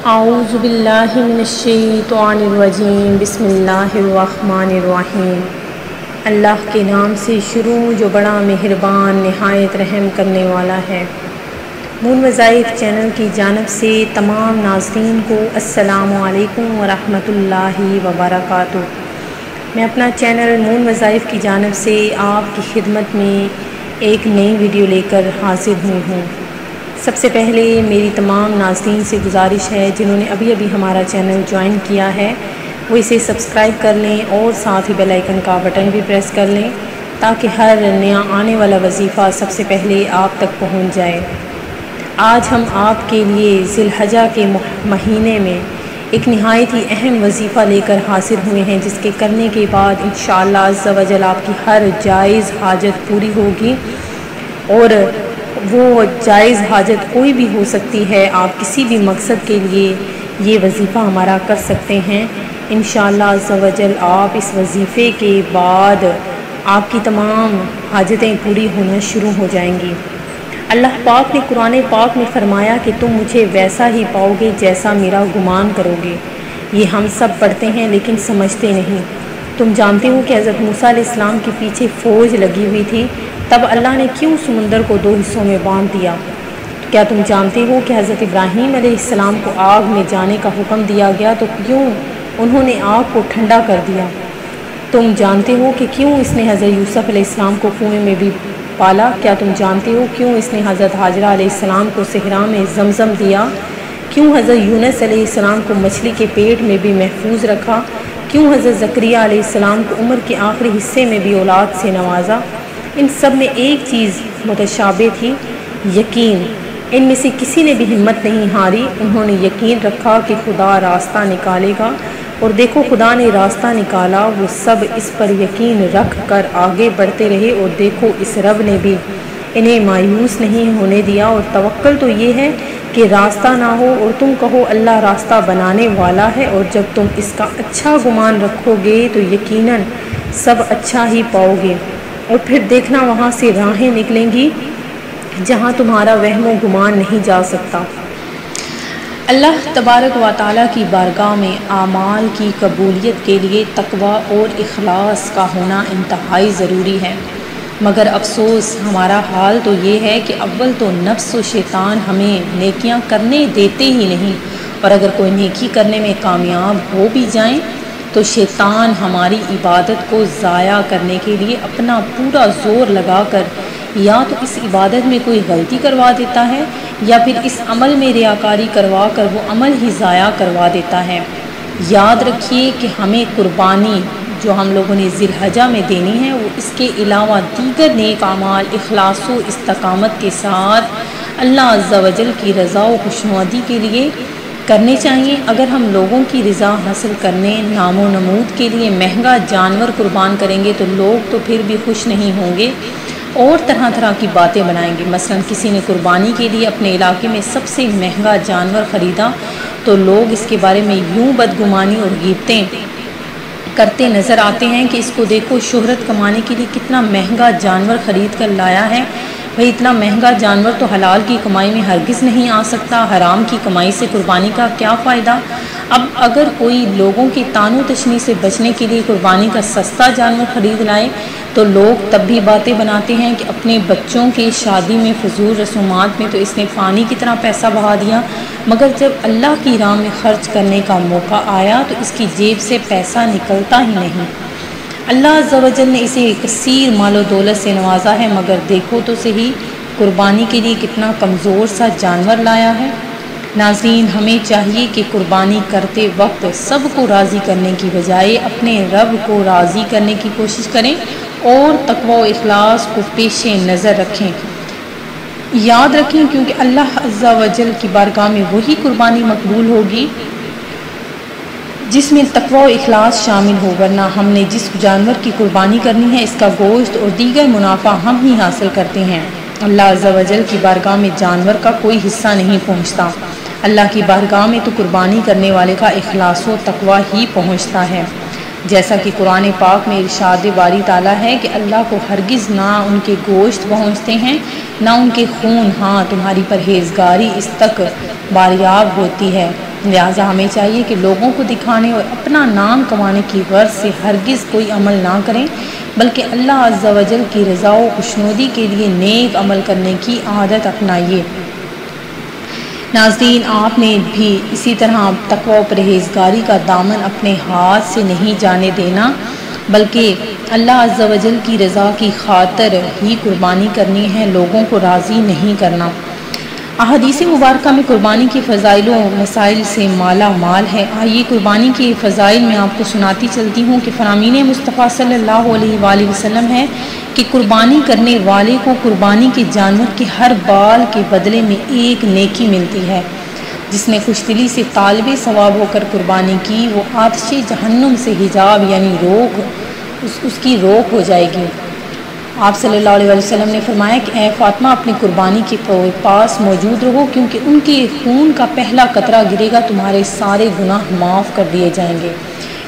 اعوذ باللہ من الشیطان الرجیم بسم اللہ الرحمن الرحیم۔ اللہ کے نام سے شروع جو بڑا مہربان نہایت رحم کرنے والا ہے۔ مون وظائف چینل کی جانب سے تمام ناظرین کو السلام علیکم ورحمۃ اللہ وبرکاتہ۔ میں اپنا چینل مون وظائف کی جانب سے آپ کی خدمت میں ایک نئی ویڈیو لے کر حاضر ہوئی ہوں۔ سب سے پہلے میری تمام ناظرین سے گزارش ہے جنہوں نے ابھی ہمارا چینل جوائن کیا ہے وہ اسے سبسکرائب کر لیں اور ساتھ ہی بیل آئیکن کا بٹن بھی پریس کر لیں تاکہ ہر نیا آنے والا وظیفہ سب سے پہلے آپ تک پہنچ جائے۔ آج ہم آپ کے لیے ذی الحجہ کے مہینے میں ایک نہایت ہی اہم وظیفہ لے کر حاضر ہوئے ہیں، جس کے کرنے کے بعد انشاءاللہ عز و جل آپ کی ہر جائز حاجت پوری ہوگی، اور وہ جائز حاجت کوئی بھی ہو سکتی ہے۔ آپ کسی بھی مقصد کے لیے یہ وظیفہ ہمارا کر سکتے ہیں انشاءاللہ عز و جل۔ آپ اس وظیفے کے بعد آپ کی تمام حاجتیں پوری ہونا شروع ہو جائیں گی۔ اللہ پاک نے قرآن پاک میں فرمایا کہ تم مجھے ویسا ہی پاؤ گے جیسا میرا گمان کرو گے۔ یہ ہم سب پڑھتے ہیں لیکن سمجھتے نہیں۔ تم جانتے ہو کہ حضرت موسیٰ علیہ السلام کے پیچھے فوج لگی ہوئی تھی، تب اللہ نے کیوں سمندر کو 2 حصوں میں بانٹ دیا؟ کیا تم جانتے ہو کہ حضرت ابراہیم علیہ السلام کو آگ میں جانے کا حکم دیا گیا تو کیوں انہوں نے آگ کو ٹھنڈا کر دیا؟ تم جانتے ہو کہ کیوں اس نے حضرت یوسف علیہ السلام کو کنویں میں بھی پالا؟ کیا تم جانتے ہو کیوں اس نے حضرت ہاجرہ علیہ السلام کو صحرا میں زمزم دیا؟ کیوں حضرت یونس علیہ السلام کو مچھلی کے پیٹ میں بھی محفوظ رکھا؟ کیوں حضرت زکریا علیہ السلام کو عمر کے آخری حصے میں بھی اولاد سے نوازا؟ ان سب میں ایک چیز متشابہ تھی، یقین۔ ان میں سے کسی نے بھی ہمت نہیں ہاری، انہوں نے یقین رکھا کہ خدا راستہ نکالے گا، اور دیکھو خدا نے راستہ نکالا۔ وہ سب اس پر یقین رکھ کر آگے بڑھتے رہے، اور دیکھو اس رب نے بھی انہیں مایوس نہیں ہونے دیا۔ اور توکل تو یہ ہے کہ راستہ نہ ہو اور تم کہو اللہ راستہ بنانے والا ہے، اور جب تم اس کا اچھا گمان رکھو گے تو یقیناً سب اچھا ہی پاؤ گے، اور پھر دیکھنا وہاں سے راہیں نکلیں گی جہاں تمہارا وہم و گمان نہیں جا سکتا۔ اللہ تبارک و تعالیٰ کی بارگاہ میں اعمال کی قبولیت کے لیے تقوی اور اخلاص کا ہونا انتہائی ضروری ہے، مگر افسوس ہمارا حال تو یہ ہے کہ اول تو نفس و شیطان ہمیں نیکیاں کرنے دیتے ہی نہیں، اور اگر کوئی نیکی کرنے میں کامیاب ہو بھی جائیں تو شیطان ہماری عبادت کو ضائع کرنے کے لیے اپنا پورا زور لگا کر یا تو اس عبادت میں کوئی غلطی کروا دیتا ہے، یا پھر اس عمل میں ریاکاری کروا کر وہ عمل ہی ضائع کروا دیتا ہے۔ یاد رکھیے کہ ہمیں قربانی جو ہم لوگوں نے ذی الحجہ میں دینی ہے وہ اس کے علاوہ دیگر نیک اعمال اخلاص و استقامت کے ساتھ اللہ عز و جل کی رضا و خوشنودی کے لیے کرنے چاہیے۔ اگر ہم لوگوں کی رضا حاصل کرنے، نام و نمود کے لیے مہنگا جانور قربان کریں گے تو لوگ تو پھر بھی خوش نہیں ہوں گے اور طرح کی باتیں بنائیں گے۔ مثلا کسی نے قربانی کے لیے اپنے علاقے میں سب سے مہنگا جانور خریدا تو لوگ اس کے بارے میں یوں بدگمانی اور غیبتیں کرتے نظر آتے ہیں کہ اس کو دیکھو شہرت کمانے کے لیے کتنا مہنگا جانور خرید کر لایا ہے۔ بھئی اتنا مہنگا جانور تو حلال کی کمائی میں ہرگز نہیں آ سکتا، حرام کی کمائی سے قربانی کا کیا فائدہ؟ اب اگر کوئی لوگوں کی طعن و تشنیع سے بچنے کے لیے قربانی کا سستا جانور خرید لائے تو لوگ تب بھی باتیں بناتے ہیں کہ اپنے بچوں کی شادی میں فضول رسومات میں تو اس نے پانی کی طرح پیسہ بہا دیا، مگر جب اللہ کی راہ میں خرچ کرنے کا موقع آیا تو اس کی جیب سے پیسہ نکلتا ہی نہیں۔ اللہ عز و جل نے اسے کثیر مال و دولت سے نوازا ہے، مگر دیکھو تو صحیح قربانی کے لیے کتنا کمزور سا جانور لایا ہے۔ ناظرین، ہمیں چاہیے کہ قربانی کرتے وقت سب کو راضی کرنے کی بجائے اپنے رب کو راضی کرنے کی کوشش کریں اور تقوی و اخلاص کو پیش نظر رکھیں۔ یاد رکھیں کیونکہ اللہ عز و جل کی بارگاہ میں وہی قربانی مقبول ہوگی جس میں تقوی و اخلاص شامل ہو، ورنہ ہم نے جس جانور کی قربانی کرنی ہے اس کا گوشت اور دیگر منافع ہم ہی حاصل کرتے ہیں۔ اللہ عز و جل کی بارگاہ میں جانور کا کوئی حصہ نہیں پہنچتا، اللہ کی بارگاہ میں تو قربانی کرنے والے کا اخلاص و تقوی ہی پہنچتا ہے۔ جیسا کہ قرآن پاک میں ارشاد باری تعالیٰ ہے کہ اللہ کو ہرگز نہ ان کے گوشت پہنچتے ہیں نہ ان کے خون، ہاں تمہاری پرہیزگاری اس تک باریاب ہوتی ہے۔ لہٰذا ہمیں چاہیے کہ لوگوں کو دکھانے اور اپنا نام کمانے کی غرض سے ہرگز کوئی عمل نہ کریں، بلکہ اللہ عز و جل کی رضا و خوشنودی کے لیے نیک عمل کرنے کی عادت اپنائیے۔ ناظرین، آپ نے بھی اسی طرح تقوی و پرہیزگاری کا دامن اپنے ہاتھ سے نہیں جانے دینا، بلکہ اللہ عز و جل کی رضا کی خاطر ہی قربانی کرنی ہے، لوگوں کو راضی نہیں کرنا۔ احادیث مبارکہ میں قربانی کے فضائل و مسائل سے مالا مال ہے۔ آئیے قربانی کے فضائل میں آپ کو سناتی چلتی ہوں کہ فرامین مصطفیٰ صلی اللہ علیہ وآلہ وسلم ہے کہ قربانی کرنے والے کو قربانی کے جانور کے ہر بال کے بدلے میں ایک نیکی ملتی ہے۔ جس نے خوش دلی سے طالب ثواب ہو کر قربانی کی، وہ آتش جہنم سے حجاب یعنی اس کی روک ہو جائے گی۔ آپ صلی اللہ علیہ وسلم نے فرمایا کہ اے فاطمہ، اپنی قربانی کے پاس موجود رہو، کیونکہ ان کے خون کا پہلا قطرہ گرے گا تمہارے سارے گناہ معاف کر دیے جائیں گے۔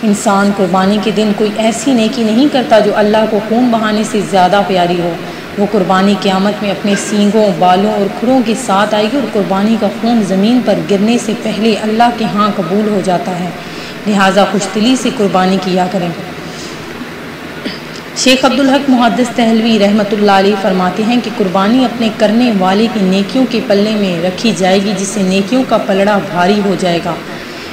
انسان قربانی کے دن کوئی ایسی نیکی نہیں کرتا جو اللہ کو خون بہانے سے زیادہ پیاری ہو۔ وہ قربانی قیامت میں اپنے سینگوں، بالوں اور کھروں کے ساتھ آئے گی، اور قربانی کا خون زمین پر گرنے سے پہلے اللہ کے ہاں قبول ہو جاتا ہے۔ لہٰذا خوش دلی سے قربانی کیا کریں۔ شیخ عبدالحق محدث دہلوی رحمۃ اللہ علیہ فرماتے ہیں کہ قربانی اپنے کرنے والے کی نیکیوں کے پلے میں رکھی جائے گی، جس سے نیکیوں کا پلڑا بھاری ہو جائے گا۔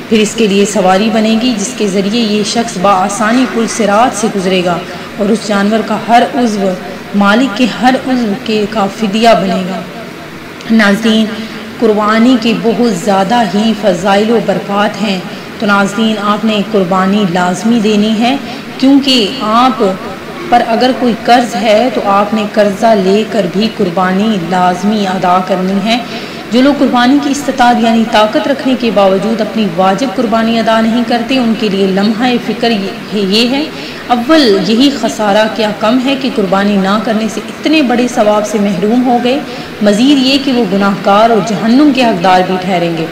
پھر اس کے لیے سواری بنے گی جس کے ذریعے یہ شخص بآسانی پل صراط سے گزرے گا، اور اس جانور کا ہر عضو مالک کے ہر عضو کا فدیہ بنے گا۔ ناظرین، قربانی کے بہت زیادہ ہی فضائل و برکات ہیں، تو ناظرین آپ نے قربانی لازمی دینی ہے، کیونکہ آپ پر اگر کوئی قرض ہے تو آپ نے قرضہ لے کر بھی قربانی لازمی ادا کرنی ہے۔ جو لوگ قربانی کی استطاعت یعنی طاقت رکھنے کے باوجود اپنی واجب قربانی ادا نہیں کرتے، ان کے لیے لمحہ فکر یہ ہے، اول یہی خسارہ کیا کم ہے کہ قربانی نہ کرنے سے اتنے بڑے ثواب سے محروم ہو گئے، مزید یہ کہ وہ گناہ گار اور جہنم کے حقدار بھی ٹھہریں گے۔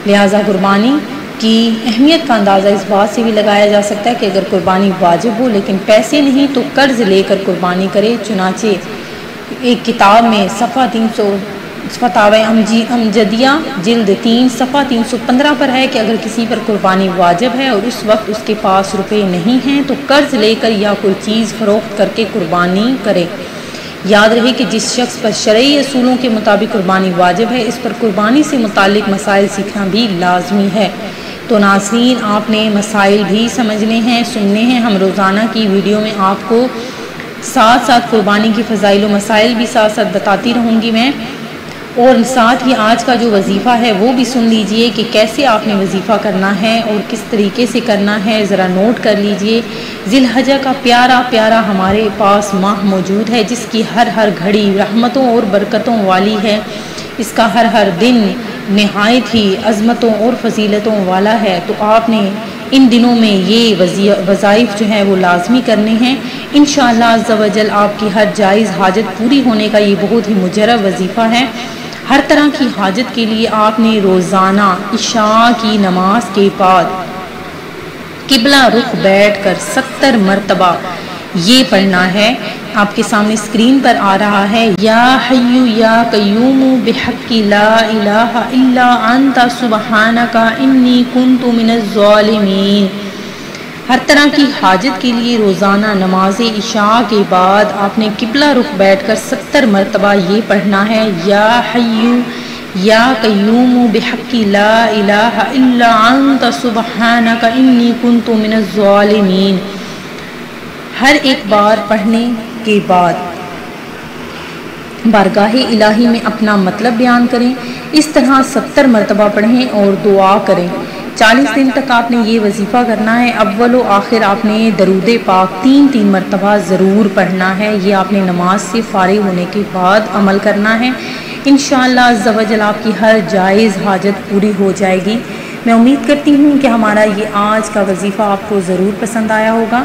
لہٰذا قربانی کی اہمیت کا اندازہ اس بات سے بھی لگایا جا سکتا ہے کہ اگر قربانی واجب ہو لیکن پیسے نہیں تو قرض لے کر قربانی کرے۔ چنانچہ ایک کتاب میں صفحہ 300 فتاوی امجدیہ جلد 3 صفحہ 315 پر ہے کہ اگر کسی پر قربانی واجب ہے اور اس وقت اس کے پاس روپے نہیں ہیں تو قرض لے کر یا کوئی چیز فروخت کر کے قربانی کرے۔ یاد رہے کہ جس شخص پر شرعی اصولوں کے مطابق قربانی واجب ہے، اس پر قربانی سے متعلق مسائل سیکھنا بھی لازمی ہے۔ تو ناظرین آپ نے مسائل بھی سمجھنے ہیں، سننے ہیں۔ ہم روزانہ کی ویڈیو میں آپ کو ساتھ ساتھ قربانی کی فضائل و مسائل بھی ساتھ ساتھ بتاتی رہوں گی میں، اور ساتھ ہی آج کا جو وظیفہ ہے وہ بھی سن لیجئے کہ کیسے آپ نے وظیفہ کرنا ہے اور کس طریقے سے کرنا ہے، ذرا نوٹ کر لیجئے۔ ذی الحجہ کا پیارا پیارا ہمارے پاس ماہ موجود ہے، جس کی ہر گھڑی رحمتوں اور برکتوں والی ہے، اس کا ہر دن نہایت ہی عظمتوں اور فضیلتوں والا ہے۔ تو آپ نے ان دنوں میں یہ وظائف جو ہیں وہ لازمی کرنے ہیں۔ انشاءاللہ عز و جل آپ کی ہر جائز حاجت پوری ہونے کا یہ بہت ہی مجرب وظیفہ ہے۔ ہر طرح کی حاجت کے لیے آپ نے روزانہ عشاء کی نماز کے بعد قبلہ رخ بیٹھ کر 70 مرتبہ یہ پڑھنا ہے۔ آپ کے سامنے اسکرین پر آ رہا ہے، یا حی یا قیوم بحق لا الہ الا انت سبحانک انی کنت من الظالمین۔ ہر طرح کی حاجت کے لیے روزانہ نماز عشاء کے بعد آپ نے قبلہ رخ بیٹھ کر 70 مرتبہ یہ پڑھنا ہے، یا حی یا قیوم بحق لا الہ الا انت سبحانک انی کنت من الظالمین۔ ہر ایک بار پڑھنے کے بعد بارگاہ الہی میں اپنا مطلب بیان کریں، اس طرح 70 مرتبہ پڑھیں اور دعا کریں۔ 40 دن تک آپ نے یہ وظیفہ کرنا ہے۔ اول و آخر آپ نے درود پاک 3 مرتبہ ضرور پڑھنا ہے۔ یہ آپ نے نماز سے فارغ ہونے کے بعد عمل کرنا ہے۔ انشاءاللہ عز و جل آپ کی ہر جائز حاجت پوری ہو جائے گی۔ میں امید کرتی ہوں کہ ہمارا یہ آج کا وظیفہ آپ کو ضرور پسند آیا ہوگا۔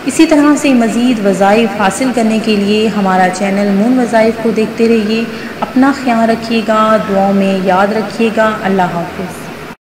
اسی طرح سے مزید وظائف حاصل کرنے کے لیے ہمارا چینل مون وظائف کو دیکھتے رہیے۔ اپنا خیال رکھیے گا، دعاؤں میں یاد رکھیے گا۔ اللہ حافظ۔